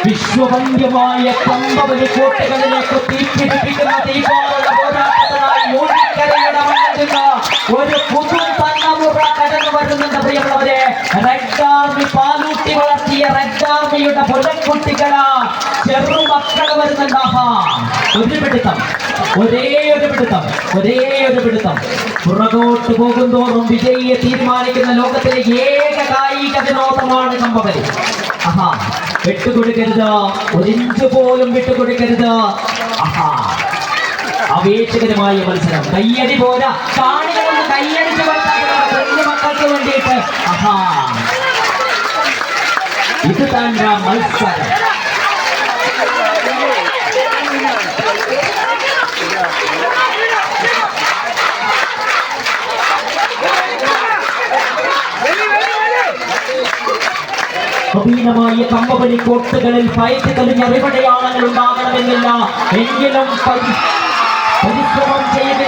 വിശ്വവന്യമായ കമ്പവലി കോട്ടകളിലേക്ക് തീപിടിപ്പിക്കുന്ന തീപാറുള്ള പോരാട്ടത്തിനായി യോജിക്കരയുടെ മണ്ണിൽ ഒരു പുതു തലമുറ കടന്നു വരുന്നുണ്ട്. പ്രിയമുള്ളവരെ, റെഡ് ആർമി പാലൂട്ടി വളർത്തിയ റെഡ് ആർമിയുടെ പുലക്കുട്ടികളാ ചെറുമക്കൾ വരുന്നുണ്ട്. ഒരു പിടുത്തം, ഒരേ ഒരു പിടുത്തം. പുറകോട്ട് പോകുന്തോറും വിജയിയെ തീരുമാനിക്കുന്ന ലോകത്തിലെ ഏക കായിക വിനോദമാണ് കമ്പവലി. വിട്ടുകൊടുക്കരുത്, ഒരിഞ്ച് പോലും വിട്ടുകൊടുക്കരുത്. ആവേശകരമായ മത്സരം. കയ്യടി പോരാ, കാണികളൊന്ന് കയ്യടിച്ച് കുഞ്ഞു മക്കൾക്ക് വേണ്ടിയിട്ട്. ഇത് തന്നെ മത്സരം. നവീനമായ കമ്പവലി കോട്ടുകളിൽ ഫൈറ്റ് തെളിഞ്ഞ റിവടയാണങ്ങൾ ഉണ്ടാകണമെന്നില്ല. എങ്കിലും പരിശ്രമ